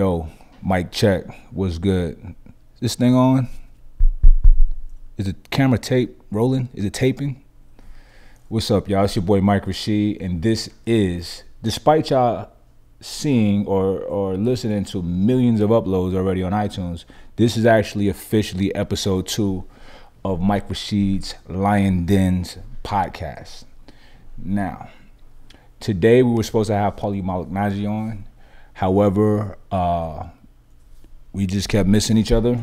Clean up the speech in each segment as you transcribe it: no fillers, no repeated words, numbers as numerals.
Yo, mic check. What's good? Is this thing on? Is the camera tape rolling? Is it taping? What's up, y'all? It's your boy Mike Rashid, and this is, despite y'all seeing or listening to millions of uploads already on iTunes, this is actually officially episode 2 of Mike Rashid's Lion Den's podcast. Now, today we were supposed to have Paulie Malignaggi on. However, we just kept missing each other.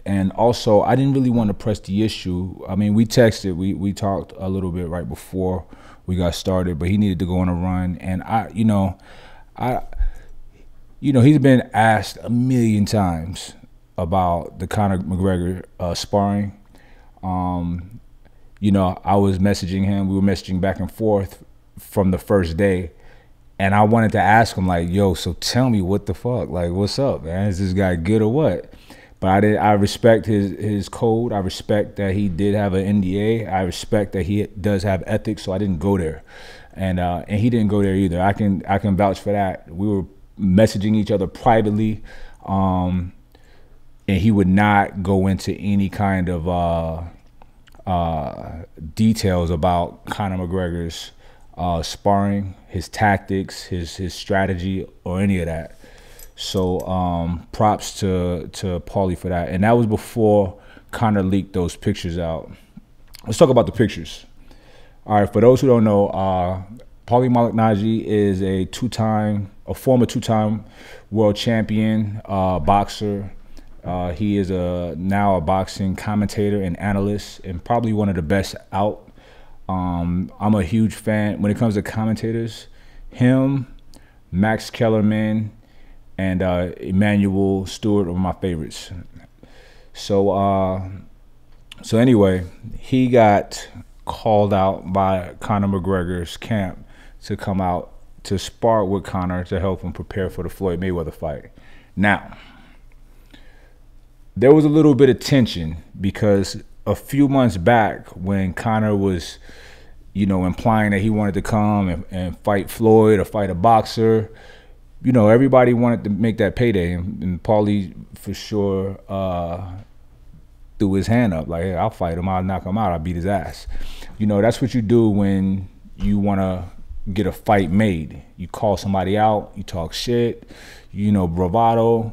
And also, I didn't really want to press the issue. I mean, we texted, we talked a little bit right before we got started, but he needed to go on a run. And he's been asked a million times about the Conor McGregor sparring. I was messaging him. We were messaging back and forth from the first day. And I wanted to ask him, like, yo, so tell me what the fuck? Like, what's up, man? Is this guy good or what? But I respect his code. I respect that he did have an NDA. I respect that he does have ethics, so I didn't go there. And he didn't go there either. I can vouch for that. We were messaging each other privately, and he would not go into any kind of details about Conor McGregor's sparring, his tactics, his strategy, or any of that. So props to Paulie for that. And that was before Conor leaked those pictures out. Let's talk about the pictures. All right, for those who don't know, Paulie Malignaggi is a former two-time world champion boxer. He is now a boxing commentator and analyst, and probably one of the best out. I'm a huge fan when it comes to commentators. Him, Max Kellerman, and Emmanuel Stewart are my favorites. So anyway, he got called out by Conor McGregor's camp to come out to spar with Conor to help him prepare for the Floyd Mayweather fight. Now, there was a little bit of tension because a few months back when Conor was, implying that he wanted to come and fight Floyd or fight a boxer, everybody wanted to make that payday. And Paulie, for sure, threw his hand up. Like, hey, I'll fight him. I'll knock him out. I'll beat his ass. That's what you do when you want to get a fight made. You call somebody out. You talk shit, bravado.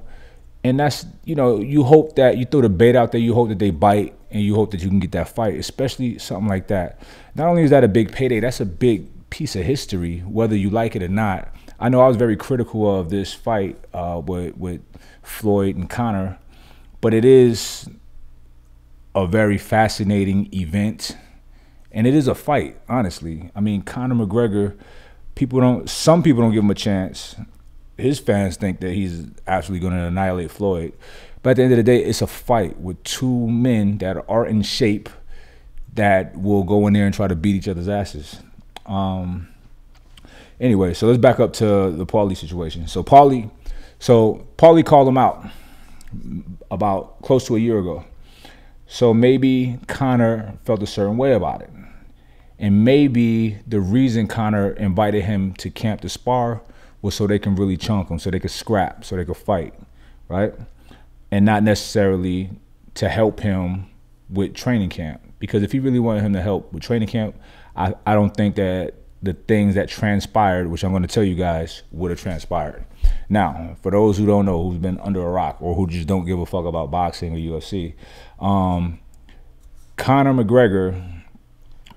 And that's, you hope that you throw the bait out there. You hope that they bite, and you hope that you can get that fight, especially something like that. Not only is that a big payday, that's a big piece of history, whether you like it or not. I know I was very critical of this fight with Floyd and Conor, but it is a very fascinating event, and it is a fight, honestly. I mean, Conor McGregor, some people don't give him a chance. His fans think that he's actually going to annihilate Floyd. But at the end of the day, it's a fight with two men that are in shape that will go in there and try to beat each other's asses. Anyway, so let's back up to the Paulie situation. So Paulie called him out about close to a year ago. So maybe Conor felt a certain way about it. And maybe the reason Conor invited him to camp to spar was so they can really chunk him, so they could scrap, so they could fight, right? And not necessarily to help him with training camp. Because if he really wanted him to help with training camp, I don't think that the things that transpired, which I'm going to tell you guys, would have transpired. Now, for those who don't know, who's been under a rock, or who just don't give a fuck about boxing or UFC, Conor McGregor,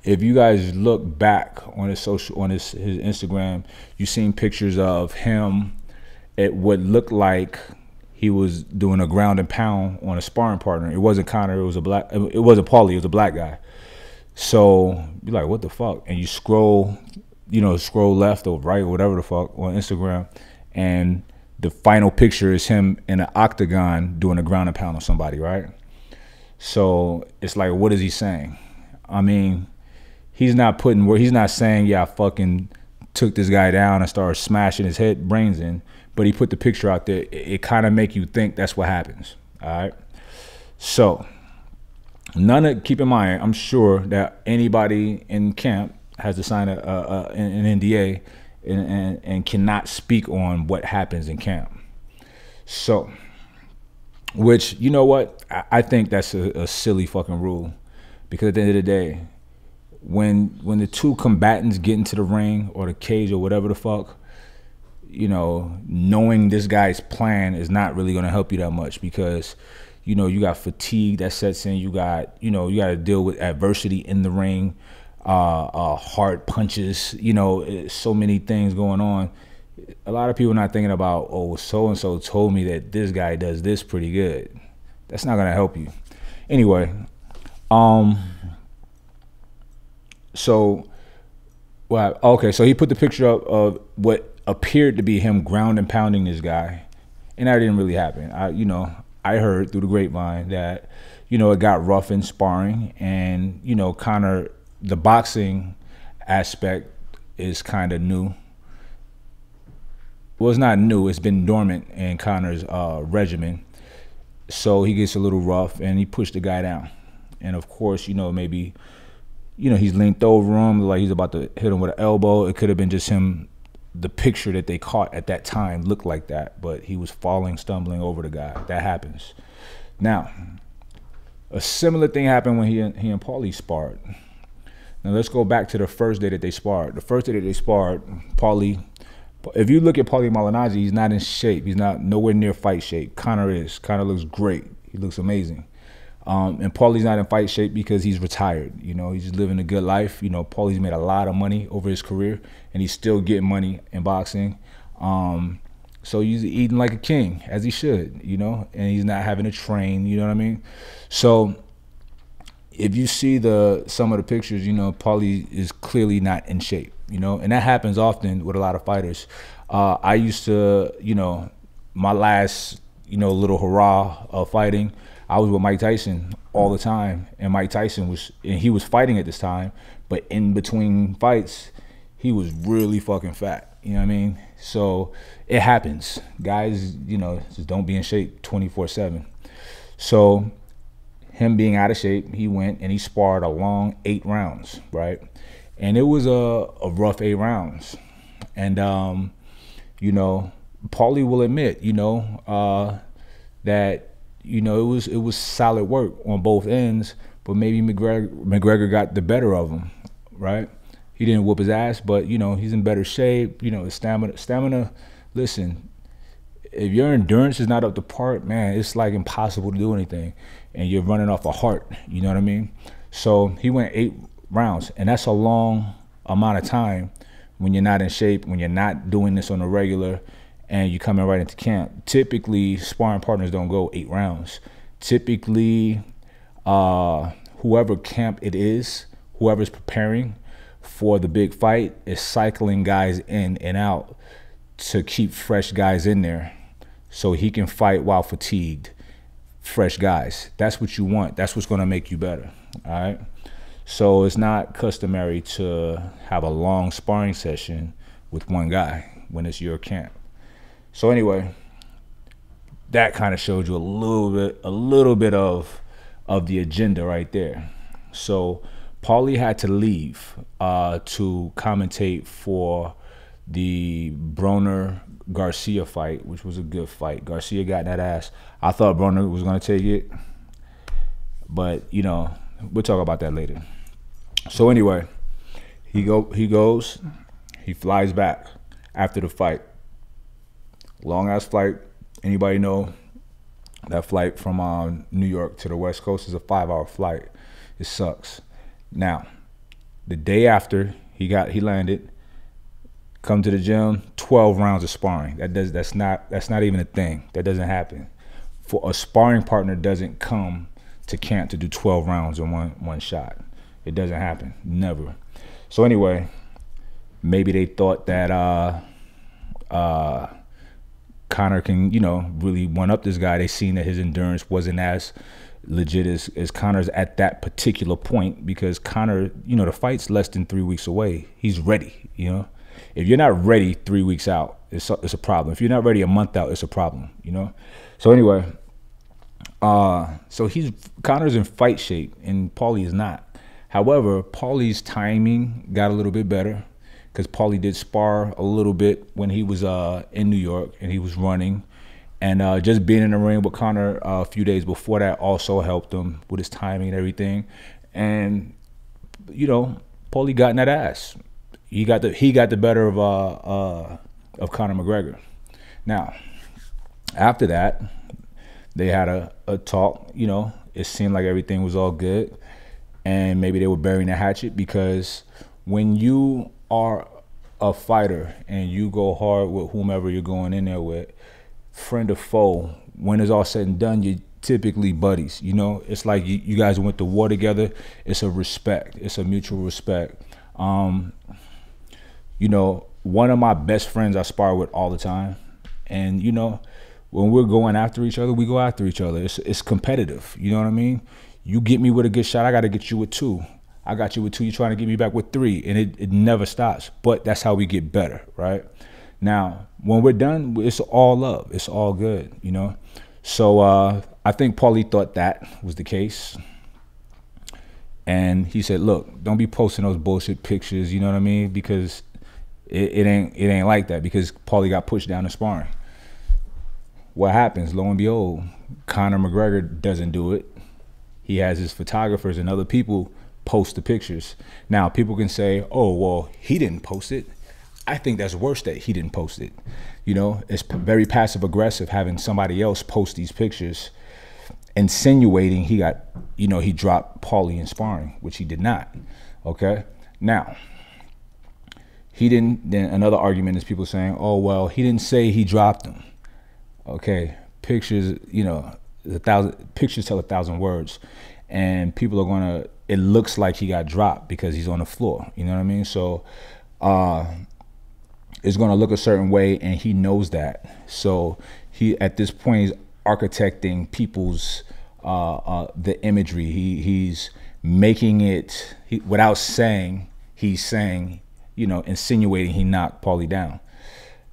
if you guys look back on his Instagram, you've seen pictures of him at what looked like he was doing a ground and pound on a sparring partner. It wasn't Conor, it wasn't Paulie, it was a black guy. So you're like, what the fuck? And you scroll left or right or whatever the fuck on Instagram, and the final picture is him in an octagon doing a ground and pound on somebody, right? So it's like, what is he saying? I mean, he's not saying, yeah, I fucking took this guy down and started smashing his brains in, but he put the picture out there. It kind of make you think that's what happens, all right? So keep in mind, I'm sure that anybody in camp has to sign an NDA and cannot speak on what happens in camp. So, which, you know what? I think that's a silly fucking rule, because at the end of the day, when the two combatants get into the ring or the cage or whatever the fuck, you know, knowing this guy's plan is not really going to help you that much, because, you know, you got fatigue that sets in. You got, you know, you got to deal with adversity in the ring, hard punches, you know, so many things going on. A lot of people not thinking about, oh, so-and-so told me that this guy does this pretty good. That's not going to help you. Anyway, so, well, okay, so he put the picture up of what appeared to be him ground and pounding this guy, and that didn't really happen. I heard through the grapevine that, you know, it got rough in sparring, and, you know, Conor, the boxing aspect is kind of new. Well, it's not new. It's been dormant in Conor's regimen. So he gets a little rough, and he pushed the guy down. And, of course, you know, maybe, you know, he's leaned over him like he's about to hit him with an elbow. It could have been just him. The picture that they caught at that time looked like that, but he was falling, stumbling over the guy. That happens. Now, a similar thing happened when he and Paulie sparred. Now, let's go back to the first day that they sparred. The first day that they sparred, Paulie, if you look at Paulie Malignaggi, he's not in shape. He's not nowhere near fight shape. Conor is. Conor looks great. He looks amazing. And Paulie's not in fight shape because he's retired. You know, he's just living a good life. You know, Paulie's made a lot of money over his career, and he's still getting money in boxing. So he's eating like a king, as he should, you know, and he's not having to train, you know what I mean? So if you see some of the pictures, you know, Paulie is clearly not in shape, you know, and that happens often with a lot of fighters. I used to, you know, my last, you know, little hurrah of fighting, I was with Mike Tyson all the time, and Mike Tyson he was fighting at this time, but in between fights, he was really fucking fat, you know what I mean? So it happens. Guys, you know, just don't be in shape 24/7. So him being out of shape, he went and he sparred a long 8 rounds, right? And it was a rough 8 rounds. And, you know, Paulie will admit, you know, that, you know, it was solid work on both ends, but maybe McGregor got the better of him, right? He didn't whoop his ass, but, you know, he's in better shape. You know, his stamina, listen, if your endurance is not up to par, man, it's like impossible to do anything, and you're running off a heart, you know what I mean? So he went 8 rounds, and that's a long amount of time when you're not in shape, when you're not doing this on a regular, and you're coming right into camp. Typically, sparring partners don't go 8 rounds. Typically, whoever camp it is, whoever's preparing for the big fight is cycling guys in and out to keep fresh guys in there so he can fight while fatigued. Fresh guys. That's what you want. That's what's going to make you better. All right? So it's not customary to have a long sparring session with one guy when it's your camp. So anyway, that kind of showed you a little bit of the agenda right there. So Paulie had to leave to commentate for the Broner Garcia fight, which was a good fight. Garcia got that ass. I thought Broner was gonna take it, but you know, we'll talk about that later. So anyway, he flies back after the fight. Long ass flight. Anybody know that flight from New York to the West Coast is a 5-hour flight. It sucks. Now, the day after he landed, come to the gym, 12 rounds of sparring. That's not even a thing. That doesn't happen. For a sparring partner doesn't come to camp to do 12 rounds in one shot. It doesn't happen. Never. So anyway, maybe they thought that Conor can, you know, really one up this guy. They seen that his endurance wasn't as legit as Conor's at that particular point, because Conor, you know, the fight's less than 3 weeks away. He's ready, you know. If you're not ready 3 weeks out, it's a problem. If you're not ready a month out, it's a problem, you know. So anyway, so Conor's in fight shape and Paulie is not. However, Paulie's timing got a little bit better, because Paulie did spar a little bit when he was in New York and he was running, And just being in the ring with Conor a few days before that also helped him with his timing and everything. And you know, Paulie got in that ass. He got the better of Conor McGregor. Now, after that, they had a talk. You know, it seemed like everything was all good, and maybe they were burying the hatchet, because when you are a fighter and you go hard with whomever you're going in there with, friend or foe, when it's all said and done, you're typically buddies. You know, it's like you guys went to war together. It's a respect. It's a mutual respect. You know, one of my best friends I spar with all the time, and you know, when we're going after each other, we go after each other. It's competitive. You know what I mean? You get me with a good shot, I got to get you with 2. I got you with 2. You're trying to get me back with 3, and it never stops. But that's how we get better, right? Now, when we're done, it's all love. It's all good, you know? So I think Paulie thought that was the case. And he said, look, don't be posting those bullshit pictures, you know what I mean? Because it ain't like that, because Paulie got pushed down to sparring. What happens? Lo and behold, Conor McGregor doesn't do it. He has his photographers and other people post the pictures. Now, people can say, oh, well, he didn't post it. I think that's worse that he didn't post it. You know, it's very passive aggressive having somebody else post these pictures, insinuating he got, you know, he dropped Paulie in sparring, which he did not. Okay. Now, he didn't. Then another argument is people saying, oh, well, he didn't say he dropped him. Okay. Pictures, you know, pictures tell 1,000 words, and people are gonna, it looks like he got dropped because he's on the floor. You know what I mean? So it's gonna look a certain way, and he knows that. So he, at this point, he's architecting people's the imagery. He's making it, without saying, he's saying, you know, insinuating he knocked Paulie down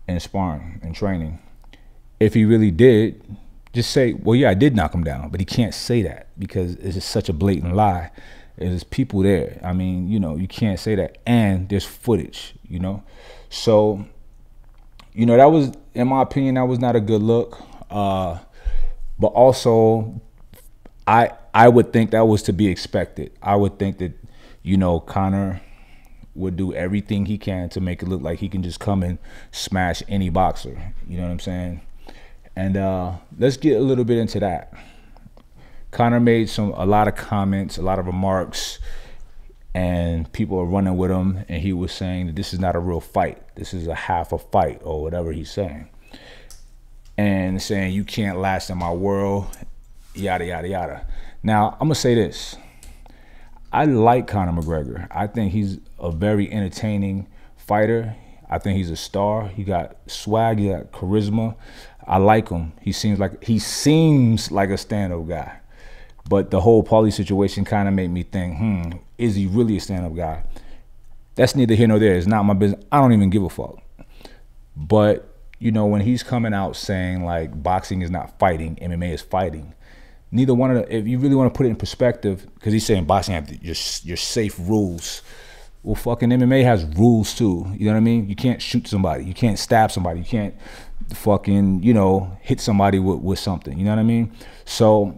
in sparring and training. If he really did, just say, well, yeah, I did knock him down. But he can't say that because it's just such a blatant lie. There's people there. I mean, you know, you can't say that. And there's footage, you know. So, you know, that was, in my opinion, that was not a good look. But also, I would think that was to be expected. I would think that, you know, Conor would do everything he can to make it look like he can just come and smash any boxer. You know what I'm saying? And let's get a little bit into that. Conor made a lot of comments, a lot of remarks, and people are running with him, and he was saying that this is not a real fight. This is a half a fight, or whatever he's saying. And saying you can't last in my world, yada, yada, yada. Now, I'm going to say this. I like Conor McGregor. I think he's a very entertaining fighter. I think he's a star. He got swag, he got charisma. I like him. He seems like a stand-up guy. But the whole Paulie situation kind of made me think, is he really a stand-up guy? That's neither here nor there. It's not my business. I don't even give a fuck. But, you know, when he's coming out saying, like, boxing is not fighting, MMA is fighting, neither one of the, if you really want to put it in perspective, because he's saying boxing have your safe rules. Well, fucking MMA has rules too. You know what I mean? You can't shoot somebody. You can't stab somebody. You can't fucking, you know, hit somebody with something. You know what I mean? So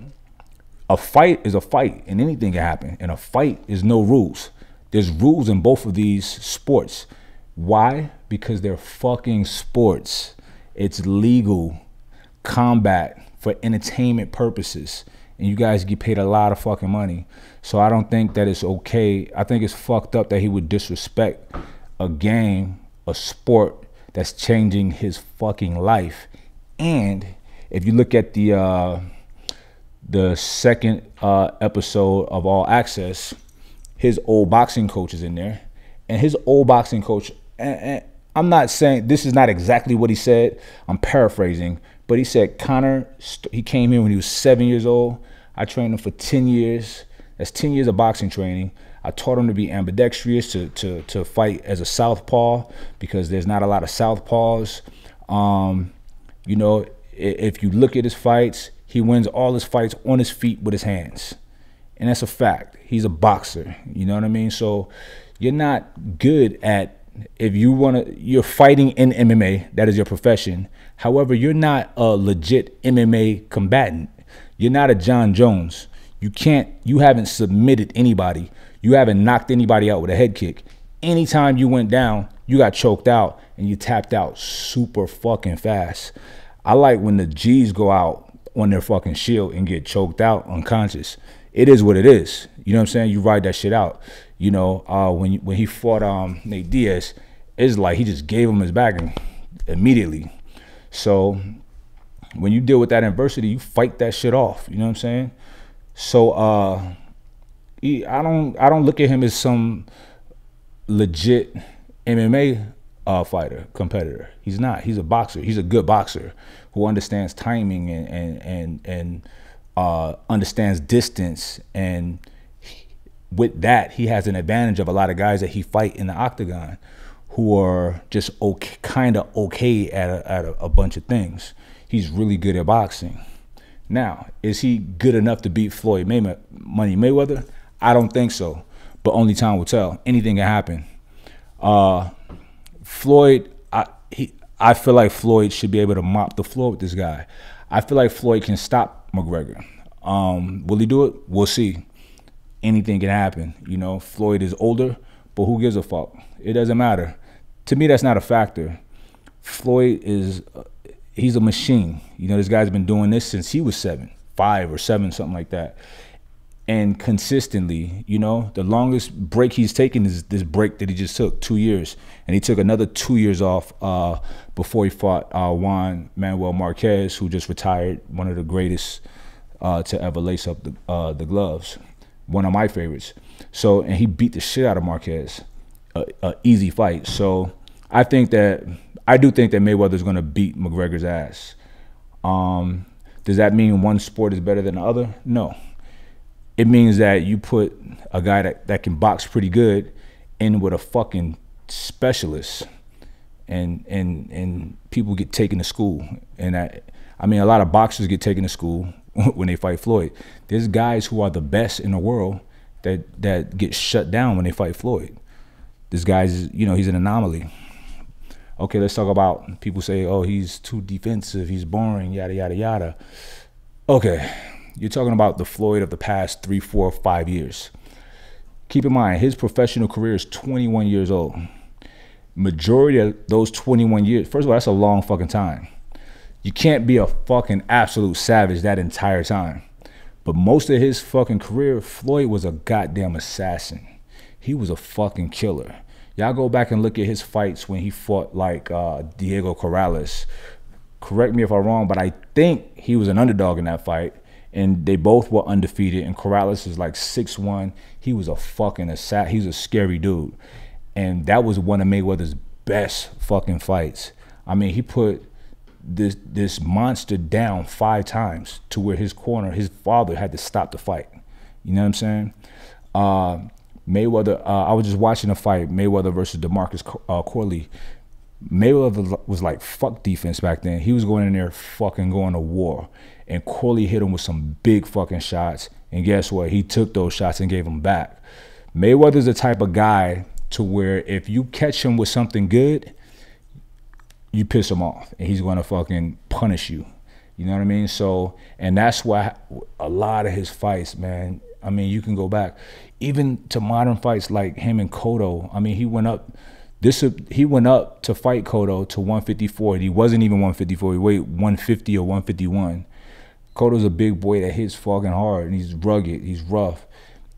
a fight is a fight, and anything can happen. And a fight is no rules. There's rules in both of these sports. Why? Because they're fucking sports. It's legal combat for entertainment purposes. And you guys get paid a lot of fucking money. So I don't think that it's okay. I think it's fucked up that he would disrespect a game, a sport that's changing his fucking life. And if you look at the second episode of All Access, his old boxing coach is in there. And his old boxing coach, and I'm not saying, this is not exactly what he said, I'm paraphrasing, but he said Conor, he came here when he was 7 years old. I trained him for 10 years. That's 10 years of boxing training. I taught him to be ambidextrous, to fight as a southpaw, because there's not a lot of southpaws. You know, if you look at his fights, he wins all his fights on his feet with his hands. And that's a fact. He's a boxer. You know what I mean? So you're not good at if you want to, you're fighting in MMA. That is your profession. However, you're not a legit MMA combatant. You're not a John Jones. You haven't submitted anybody. You haven't knocked anybody out with a head kick. Anytime you went down, you got choked out and you tapped out super fucking fast. I like when the G's go out on their fucking shield and get choked out unconscious. It is what it is. You know what I'm saying? You ride that shit out. You know, when he fought Nate Diaz, it's like he just gave him his back immediately. So when you deal with that adversity, you fight that shit off. You know what I'm saying? So I don't look at him as some legit MMA fighter, competitor. He's not. He's a boxer. He's a good boxer who understands timing and understands distance, and with that, he has an advantage of a lot of guys that he fight in the octagon who are just okay, kind of okay at a bunch of things. He's really good at boxing. Now, is he good enough to beat Floyd Mayweather? I don't think so, but only time will tell. Anything can happen. Floyd, I feel like Floyd should be able to mop the floor with this guy. I feel like Floyd can stop McGregor. Will he do it? We'll see. Anything can happen. You know, Floyd is older, but who gives a fuck? It doesn't matter. To me, that's not a factor. Floyd he's a machine. You know, this guy's been doing this since he was 5 or 7, something like that. And consistently, you know, the longest break he's taken is this break that he just took, 2 years. And he took another 2 years off before he fought Juan Manuel Marquez, who just retired, one of the greatest to ever lace up the gloves. One of my favorites. So, and he beat the shit out of Marquez. A easy fight. So I do think that Mayweather's going to beat McGregor's ass. Does that mean one sport is better than the other? No. It means that you put a guy that can box pretty good in with a fucking specialist, and people get taken to school. And I mean, a lot of boxers get taken to school when they fight Floyd. There's guys who are the best in the world that get shut down when they fight Floyd. This guy's, you know, he's an anomaly. Okay, let's talk about, people say, oh, he's too defensive, he's boring, yada, yada, yada. Okay, you're talking about the Floyd of the past 3, 4, 5 years. Keep in mind, his professional career is 21 years old. Majority of those 21 years, first of all, that's a long fucking time. You can't be a fucking absolute savage that entire time. But most of his fucking career, Floyd was a goddamn assassin. He was a fucking killer. Y'all go back and look at his fights when he fought like Diego Corrales. Correct me if I'm wrong, but I think he was an underdog in that fight. And they both were undefeated. And Corrales is like 6'1". He was a fucking assassin. He was a scary dude. And that was one of Mayweather's best fucking fights. I mean, he put this monster down 5 times to where his corner, his father, had to stop the fight. You know what I'm saying? Mayweather, I was just watching a fight, Mayweather versus DeMarcus Corley. Mayweather was like, fuck defense back then. He was going in there fucking going to war. And Corley hit him with some big fucking shots. And guess what? He took those shots and gave them back. Mayweather's the type of guy to where if you catch him with something good, you piss him off. And he's going to fucking punish you. You know what I mean? So, and that's why a lot of his fights, man, I mean, you can go back even to modern fights like him and Cotto. I mean, he went up to fight Cotto to 154. He wasn't even 154. He weighed 150 or 151. Cotto's a big boy that hits fucking hard, and he's rugged, he's rough.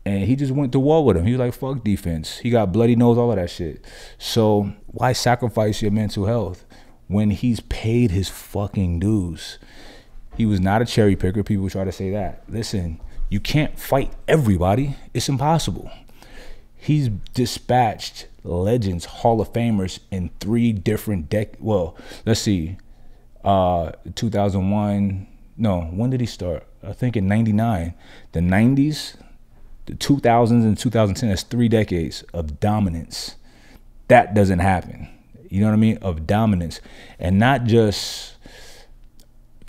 And he just went to war with him. He was like, fuck defense. He got bloody nose, all of that shit. So why sacrifice your mental health when he's paid his fucking dues? He was not a cherry picker. People try to say that. Listen, you can't fight everybody. It's impossible. He's dispatched legends, Hall of Famers in 3 different decades. Well, let's see. 2001. No, when did he start? I think in 99. The 90s, the 2000s, and 2010. That's 3 decades of dominance. That doesn't happen. You know what I mean? Of dominance. And not just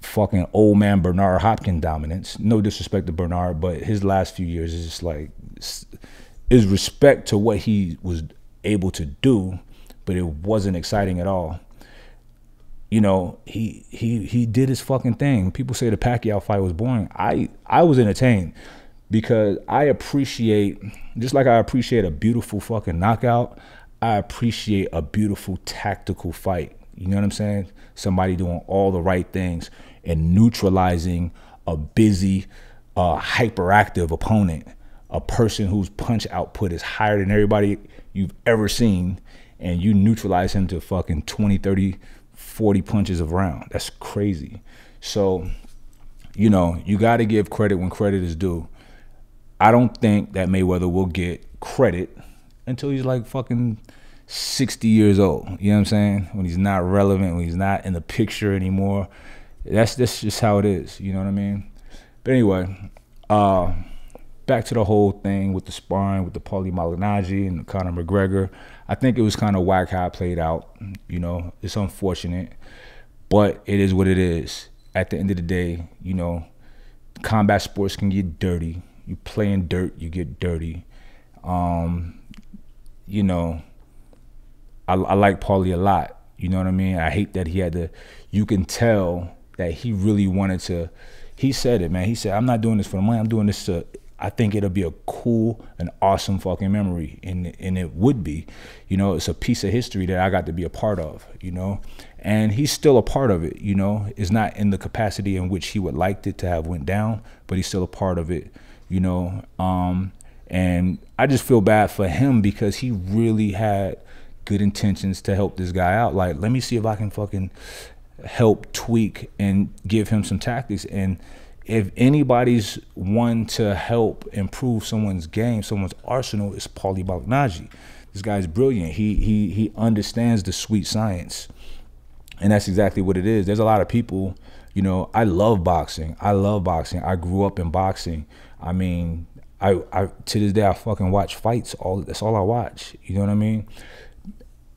fucking old man Bernard Hopkins dominance. No disrespect to Bernard, but his last few years is just like, is respect to what he was able to do, but it wasn't exciting at all. You know, he did his fucking thing. People say the Pacquiao fight was boring. I was entertained because I appreciate, just like I appreciate a beautiful fucking knockout, I appreciate a beautiful tactical fight. You know what I'm saying? Somebody doing all the right things and neutralizing a busy, hyperactive opponent, a person whose punch output is higher than everybody you've ever seen, and you neutralize him to fucking 20, 30, 40 punches a round. That's crazy. So, you know, you got to give credit when credit is due. I don't think that Mayweather will get credit until he's like fucking 60 years old. You know what I'm saying? When he's not relevant, when he's not in the picture anymore. That's just how it is. You know what I mean? But anyway, back to the whole thing with the sparring with the Paulie Malignaggi and the Conor McGregor. I think it was kind of whack how it played out. You know, it's unfortunate, but it is what it is. At the end of the day, you know, combat sports can get dirty. You play in dirt, you get dirty. You know, I like Paulie a lot. You know what I mean? I hate that he had to, you can tell that he really wanted to, he said it, man. He said, I'm not doing this for the money. I'm doing this to, I think it'll be a cool and awesome fucking memory. And it would be, you know, it's a piece of history that I got to be a part of, you know, and he's still a part of it, you know. It's not in the capacity in which he would like it to have went down, but he's still a part of it, you know. And I just feel bad for him because he really had good intentions to help this guy out. Like, let me see if I can fucking help tweak and give him some tactics. And if anybody's one to help improve someone's game, someone's arsenal, it's Paulie Malignaggi. This guy's brilliant. He understands the sweet science. And that's exactly what it is. There's a lot of people, you know, I love boxing. I love boxing. I grew up in boxing. I mean, I to this day I fucking watch fights. That's all I watch. You know what I mean?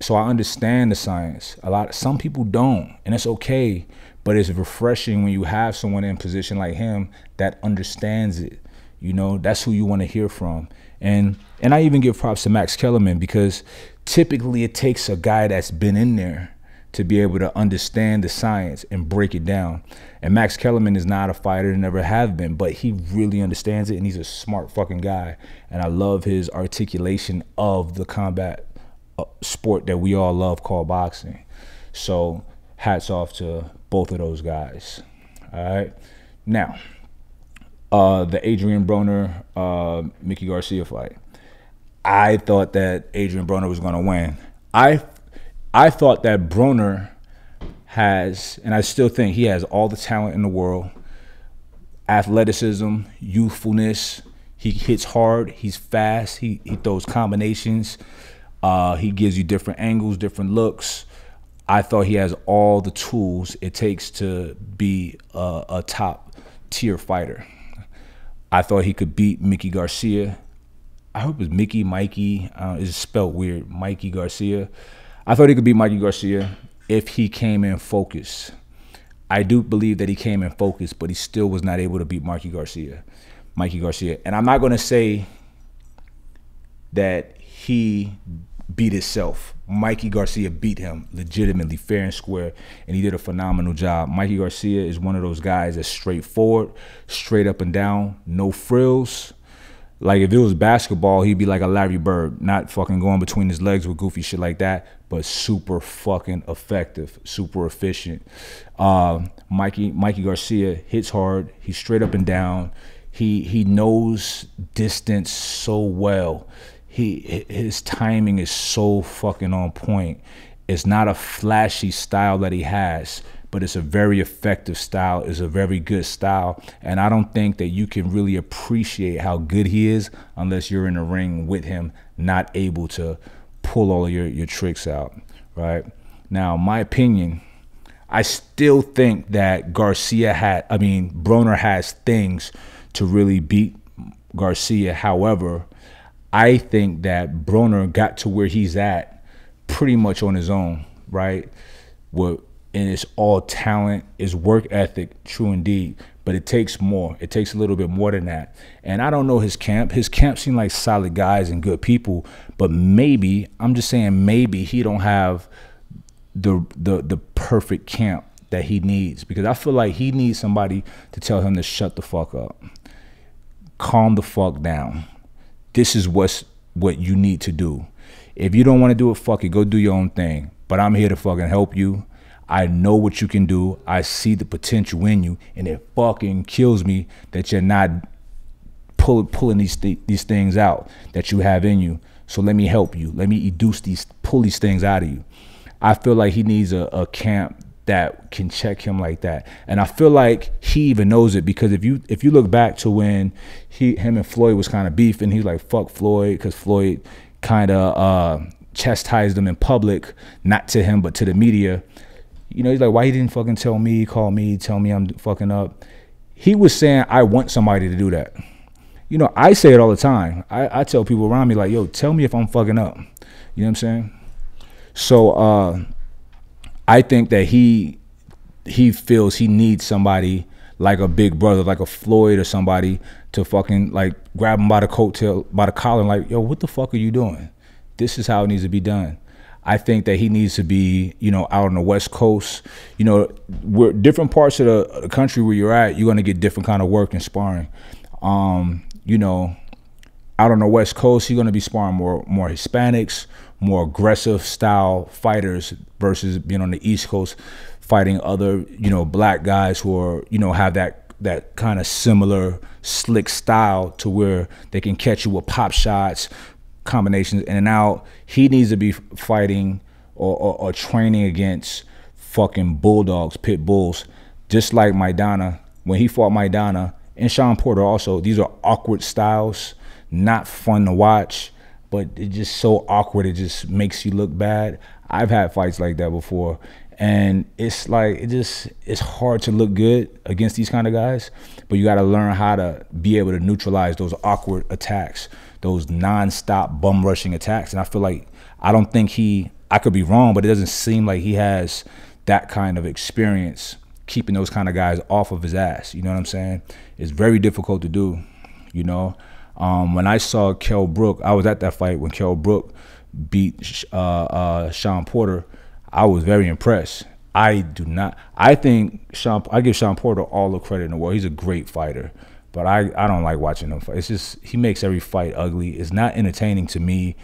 So I understand the science. Some people don't, and it's okay. But it's refreshing when you have someone in a position like him that understands it. You know, that's who you want to hear from. And I even give props to Max Kellerman, because typically it takes a guy that's been in there to be able to understand the science and break it down. And Max Kellerman is not a fighter and never have been, but he really understands it, and he's a smart fucking guy. And I love his articulation of the combat sport that we all love called boxing. So hats off to both of those guys. All right. Now, the Adrian Broner, Mickey Garcia fight. I thought that Adrian Broner was going to win. I thought that Broner has, and I still think he has all the talent in the world, athleticism, youthfulness. He hits hard. He's fast. He throws combinations. He gives you different angles, different looks. I thought he has all the tools it takes to be a top tier fighter. I thought he could beat Mickey Garcia. I hope it's Mikey. It's spelled weird. Mikey Garcia. I thought he could beat Mikey Garcia if he came in focus. I do believe that he came in focus, but he still was not able to beat Mikey Garcia. And I'm not going to say that he beat himself. Mikey Garcia beat him legitimately, fair and square, and he did a phenomenal job. Mikey Garcia is one of those guys that's straightforward, straight up and down, no frills. Like, if it was basketball, he'd be like a Larry Bird, not fucking going between his legs with goofy shit like that, but super fucking effective, super efficient. Mikey Garcia hits hard. He's straight up and down. He knows distance so well. His timing is so fucking on point. It's not a flashy style that he has, but it's a very effective style. It's a very good style. And I don't think that you can really appreciate how good he is unless you're in the ring with him, not able to pull all of your tricks out, right? Now, my opinion, I still think that Broner has things to really beat Garcia. However, I think that Broner got to where he's at pretty much on his own, right? And it's all talent, it's work ethic, true indeed. but it takes more. It takes a little bit more than that. And I don't know his camp. His camp seem like solid guys and good people, but maybe, I'm just saying maybe he don't have the perfect camp that he needs, because I feel like he needs somebody to tell him to shut the fuck up. Calm the fuck down. This is what you need to do. If you don't want to do it, fuck it, go do your own thing. But I'm here to fucking help you. I know what you can do. I see the potential in you, and it fucking kills me that you're not pulling these things out that you have in you. So let me help you. Let me pull these things out of you. I feel like he needs a camp that can check him like that, and I feel like he even knows it, because if you look back to when him and Floyd was kind of beefing, he was like, fuck Floyd, because Floyd kind of chastised him in public, not to him but to the media. You know, he's like, why he didn't fucking tell me, call me, tell me I'm fucking up. He was saying, I want somebody to do that. You know, I say it all the time. I tell people around me, like, yo, tell me if I'm fucking up. You know what I'm saying? So I think that he feels he needs somebody like a big brother, like a Floyd or somebody, to fucking like grab him by the coattail, by the collar, and like, yo, what the fuck are you doing? This is how it needs to be done. I think that he needs to be, you know, out on the West Coast. You know, where different parts of the country where you're at, you're gonna get different kind of work and sparring. You know, out on the West Coast, you're gonna be sparring more Hispanics, more aggressive style fighters, versus being on the East Coast fighting other, you know, black guys who are, you know, have that kind of similar slick style to where they can catch you with pop shots, combinations in and out. He needs to be fighting or training against fucking bulldogs, pit bulls, just like Maidana. When he fought Maidana, and Sean Porter also, these are awkward styles, not fun to watch, but it's just so awkward, it just makes you look bad. I've had fights like that before, and it's like, it's hard to look good against these kind of guys, but you got to learn how to be able to neutralize those awkward attacks, those non-stop bum rushing attacks. And I feel like, I don't think I could be wrong, but it doesn't seem like he has that kind of experience keeping those kind of guys off of his ass. You know what I'm saying? It's very difficult to do, you know? When I saw Kell Brook, I was at that fight when Kell Brook beat Sean Porter. I was very impressed. I give Sean Porter all the credit in the world. He's a great fighter, but I don't like watching him fight. It's just, he makes every fight ugly. It's not entertaining to me.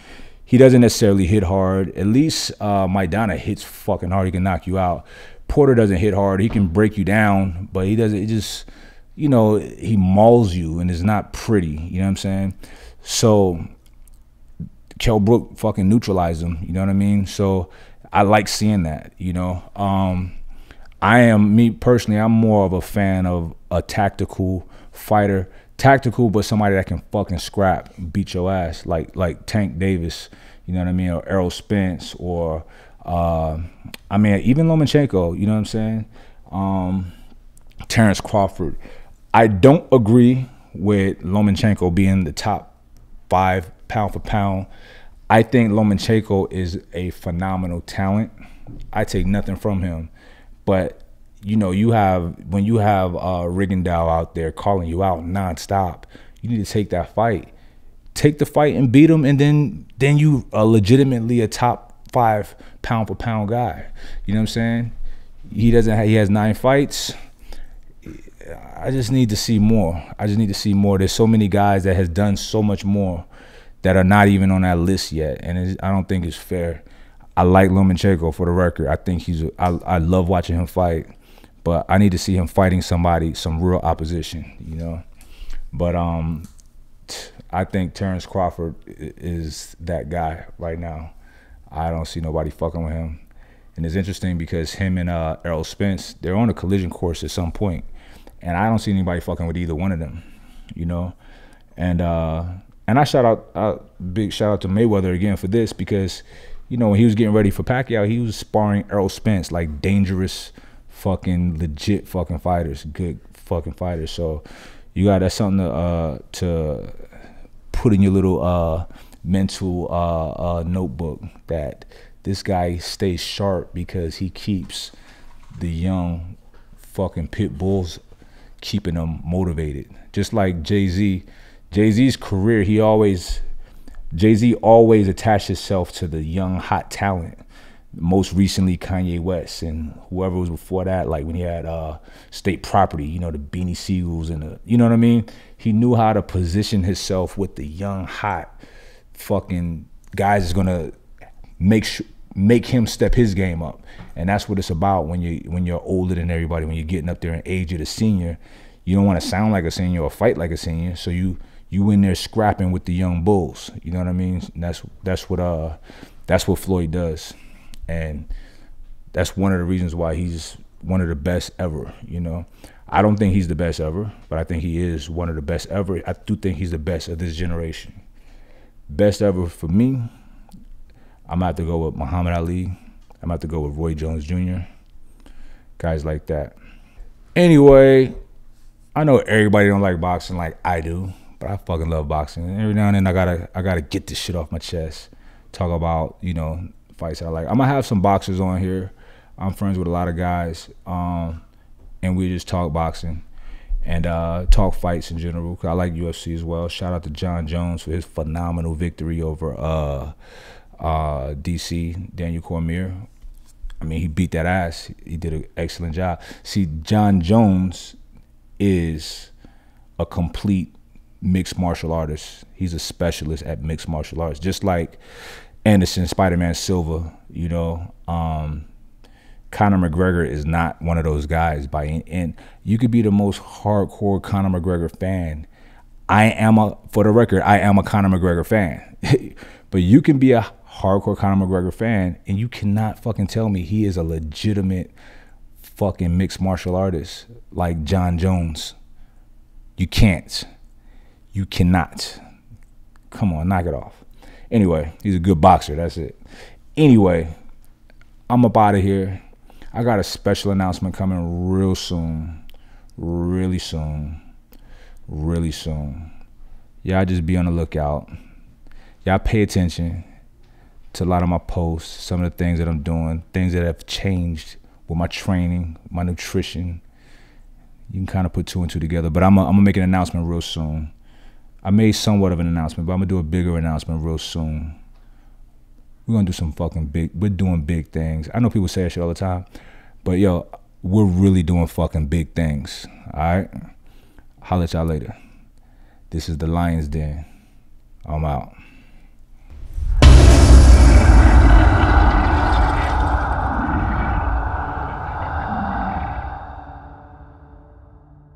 He doesn't necessarily hit hard. At least Maidana hits fucking hard. He can knock you out. Porter doesn't hit hard. He can break you down, but he doesn't. It just, you know, he mauls you, and it's not pretty. You know what I'm saying? So Kell Brook fucking neutralized him. You know what I mean? So I like seeing that. You know, me personally, I'm more of a fan of a tactical fighter. Tactical, but somebody that can fucking scrap, beat your ass, like Tank Davis, you know what I mean, or Errol Spence, or I mean, even Lomachenko, you know what I'm saying, Terrence Crawford. I don't agree with Lomachenko being the top 5 pound for pound. I think Lomachenko is a phenomenal talent. I take nothing from him, but you know, when you have Rigondeaux out there calling you out nonstop, you need to take that fight. Take the fight and beat him, and then you are legitimately a top 5 pound for pound guy. You know what I'm saying? He has 9 fights. I just need to see more. There's so many guys that has done so much more that are not even on that list yet, and I don't think it's fair. I like Lomachenko, for the record. I think I love watching him fight. But I need to see him fighting somebody, some real opposition, you know. But I think Terrence Crawford is that guy right now. I don't see nobody fucking with him. And it's interesting because him and Errol Spence, they're on a collision course at some point, and I don't see anybody fucking with either one of them, you know. And I big shout out to Mayweather again for this, because, you know, when he was getting ready for Pacquiao, he was sparring Errol Spence, like dangerous, fucking legit fucking fighters, good fucking fighters. So that's something to put in your little mental notebook, that this guy stays sharp because he keeps the young fucking pit bulls, keeping them motivated. Just like Jay-Z. Jay-Z's career, Jay-Z always attached himself to the young, hot talent. Most recently, Kanye West and whoever was before that, like when he had State Property, you know, the Beanie Siegels and the, you know what I mean? He knew how to position himself with the young, hot fucking guys that's gonna make him step his game up. And that's what it's about when you're older than everybody, when you're getting up there in age of the senior. You don't want to sound like a senior or fight like a senior, so you in there scrapping with the young bulls. You know what I mean? And that's what Floyd does. And that's one of the reasons why he's one of the best ever, you know. I don't think he's the best ever, but I think he is one of the best ever. I do think he's the best of this generation. Best ever for me, I'm going to have to go with Muhammad Ali. I'm going to have to go with Roy Jones Jr., guys like that. Anyway, I know everybody don't like boxing like I do, but I fucking love boxing. And every now and then I gotta get this shit off my chest. Talk about, you know, fights I like. I'm gonna have some boxers on here. I'm friends with a lot of guys, and we just talk boxing and talk fights in general. I like UFC as well. Shout out to John Jones for his phenomenal victory over DC, Daniel Cormier. I mean, he beat that ass. He did an excellent job. See, John Jones is a complete mixed martial artist. He's a specialist at mixed martial arts, just like Anderson Spider-Man Silva, you know. Conor McGregor is not one of those guys and you could be the most hardcore Conor McGregor fan. For the record, I am a Conor McGregor fan. But you can be a hardcore Conor McGregor fan and you cannot fucking tell me he is a legitimate fucking mixed martial artist like John Jones. You can't. You cannot. Come on, knock it off. Anyway, he's a good boxer, that's it. Anyway, I'm up out of here. I got a special announcement coming real soon. Really soon. Really soon. Y'all just be on the lookout. Y'all pay attention to a lot of my posts, some of the things that I'm doing, things that have changed with my training, my nutrition. You can kind of put two and two together, but I'm gonna make an announcement real soon. I made somewhat of an announcement, but I'm gonna do a bigger announcement real soon. We're gonna do some fucking we're doing big things. I know people say that shit all the time, but yo, we're really doing fucking big things, all right? Holla at y'all later. This is the Lion's Den. I'm out.